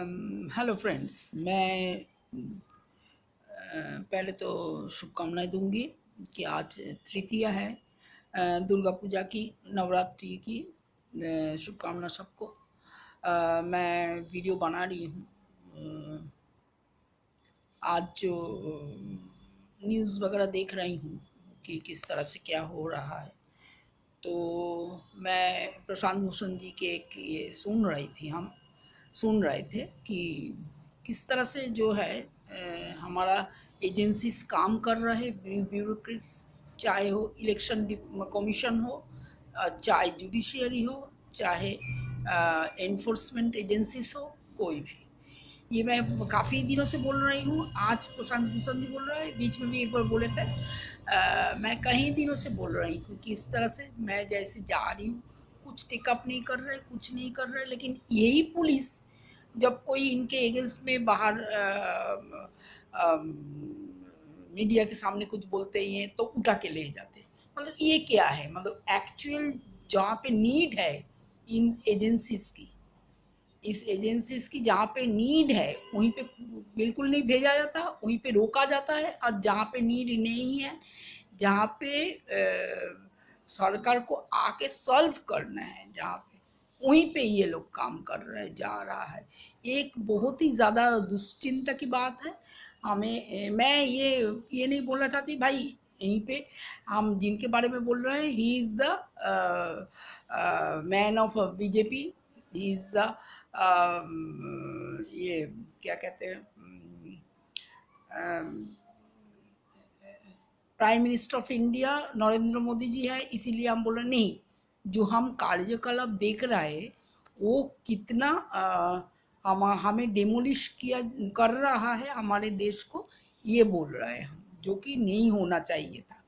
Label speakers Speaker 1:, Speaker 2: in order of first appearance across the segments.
Speaker 1: Hello friends. मैं पहले तो शुभकामनाएं दूंगी कि आज तृतीया है, दुर्गा पूजा की, नवरात्रि की शुभकामना सबको। मैं वीडियो बना रही हूँ। आज जो न्यूज़ वगैरह देख रही हूँ कि किस तरह से क्या हो रहा है, तो मैं प्रशांत भूषण जी के एक ये हम सुन रहे थे कि किस तरह से जो है हमारा एजेंसीज काम कर रहे, ब्यूरोक्रेट्स, चाहे हो इलेक्शन कमीशन हो, चाहे जुडिशियरी हो, चाहे एनफोर्समेंट एजेंसीज हो, कोई भी। ये मैं काफ़ी दिनों से बोल रही हूँ। आज प्रशांत भूषण जी बोल रहे हैं, बीच में भी एक बार बोले थे। मैं कई दिनों से बोल रही हूँ कि इस तरह से मैं जैसे जा रही हूँ, कुछ टेकअप नहीं कर रहे, कुछ नहीं कर रहे, लेकिन यही पुलिस जब कोई इनके अगेंस्ट में बाहर मीडिया के सामने कुछ बोलते ही हैं तो उठा के ले जाते हैं। मतलब ये क्या है? मतलब एक्चुअल जहाँ पे नीड है इन एजेंसीज की, इस एजेंसीज की जहाँ पे नीड है वहीं पे बिल्कुल नहीं भेजा जाता, वहीं पे रोका जाता है। और जहाँ पे नीड नहीं है, जहाँ पे सरकार को आके सॉल्व करना है, जहाँ पे वहीं पे ये लोग काम कर रहे जा रहा है। एक बहुत ही ज़्यादा दुश्चिंता की बात है। हमें मैं ये नहीं बोलना चाहती भाई, यहीं पे हम जिनके बारे में बोल रहे हैं, he is the man of BJP, he is the ये क्या कहते हैं, prime minister of India Narendra Modi ji है। इसीलिए हम बोल रहे नहीं, जो हम कार्यकलाप देख रहे हैं वो कितना हमें डेमोलिश किया कर रहा है हमारे देश को, ये बोल रहे हैं हम, जो कि नहीं होना चाहिए था।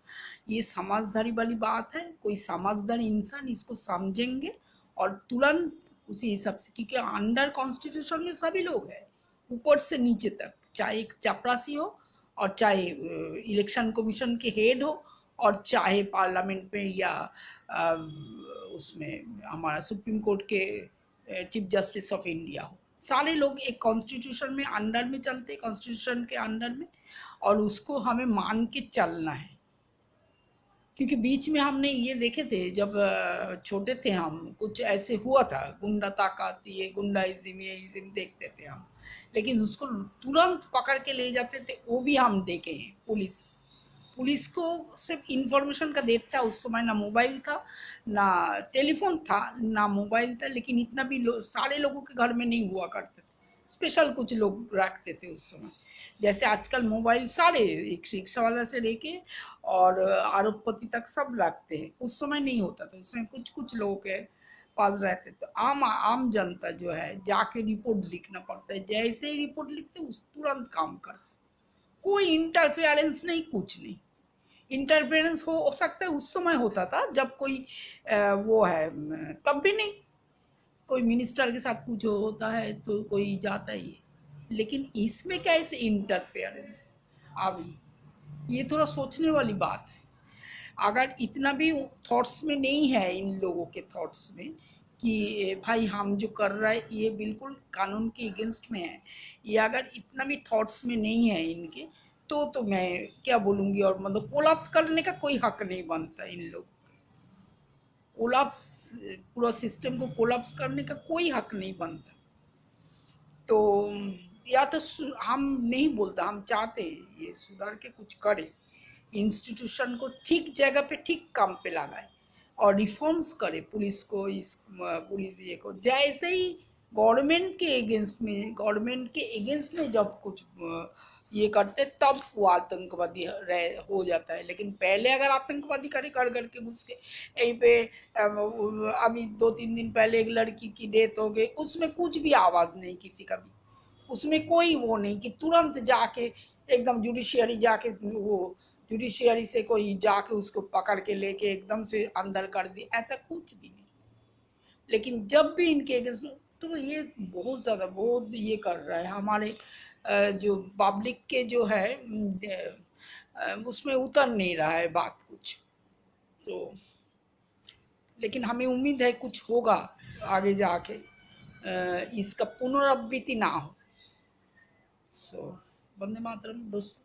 Speaker 1: ये समझदारी वाली बात है। कोई समझदार इंसान इसको समझेंगे और तुरंत उसी हिसाब से, क्योंकि अंडर कॉन्स्टिट्यूशन में सभी लोग हैं, ऊपर से नीचे तक, चाहे एक चपरासी हो और चाहे इलेक्शन कमीशन के हेड हो और चाहे पार्लियामेंट में या उसमें हमारा सुप्रीम कोर्ट के चीफ जस्टिस ऑफ इंडिया हो, सारे लोग एक कॉन्स्टिट्यूशन में अंडर में चलते, कॉन्स्टिट्यूशन के अंडर में, और उसको हमें मान के चलना है। क्योंकि बीच में हमने ये देखे थे जब छोटे थे हम, कुछ ऐसे हुआ था, गुंडा ताकत, ये गुंडाइज्म, ये इज्म देखते थे हम, लेकिन उसको तुरंत पकड़ के ले जाते थे। वो भी हम देखे हैं। पुलिस पुलिस को सिर्फ इंफॉर्मेशन का देता था। उस समय ना मोबाइल था, ना टेलीफोन था, ना मोबाइल था, लेकिन इतना भी सारे लोगों के घर में नहीं हुआ करते थे। स्पेशल कुछ लोग रखते थे उस समय। जैसे आजकल मोबाइल सारे, एक रिक्शा वाला से लेके और आरोपपति तक सब रखते हैं, उस समय नहीं होता था। उस समय कुछ कुछ लोगों के पास रहते। तो आम आम जनता जो है जाके रिपोर्ट लिखना पड़ता है, जैसे ही रिपोर्ट लिखते उस तुरंत काम करते, कोई इंटरफेरेंस नहीं, कुछ नहीं। इंटरफेरेंस हो सकता है उस समय होता था जब कोई वो है, तब भी नहीं। कोई मिनिस्टर के साथ कुछ होता है तो कोई जाता ही है, लेकिन इसमें कैसे इंटरफेरेंस? अब ये थोड़ा सोचने वाली बात है। अगर इतना भी थॉट्स में नहीं है इन लोगों के थॉट्स में कि भाई हम जो कर रहे हैं ये बिल्कुल कानून के अगेंस्ट में है, ये अगर इतना भी थॉट्स में नहीं है इनके, तो मैं क्या बोलूँगी। और मतलब कोलैप्स करने का कोई हक नहीं बनता इन लोग। कोलैप्स, पूरा सिस्टम को कोलैप्स करने का कोई हक नहीं बनता। तो या तो हम नहीं बोलता, हम चाहते हैं ये सुधार के कुछ करे, इंस्टीट्यूशन को ठीक जगह पे ठीक काम पे लगाए और रिफॉर्म्स करे पुलिस को, इस पुलिस ये को। जैसे ही गवर्नमेंट के अगेंस्ट में जब कुछ ये करते तब वो आतंकवादी हो जाता है। लेकिन पहले अगर आतंकवादी करे कर करके घुस के यहीं पे, अभी 2-3 दिन पहले एक लड़की की डेथ हो गई, उसमें कुछ भी आवाज नहीं किसी का भी, उसमें कोई वो नहीं कि तुरंत जाके एकदम जुडिशियरी जाके वो जुडिशियरी से कोई जाके उसको पकड़ के लेके एकदम से अंदर कर दी, ऐसा कुछ भी नहीं। लेकिन जब भी इनके अगेंस्ट, तो ये बहुत ज़्यादा बहुत ये कर रहा है हमारे जो पब्लिक के जो है उसमें उतर नहीं रहा है बात कुछ। तो लेकिन हमें उम्मीद है कुछ होगा आगे जाके। इसका पुनरावृत्ति ना हो। सो वंदे मातरम दोस्तों।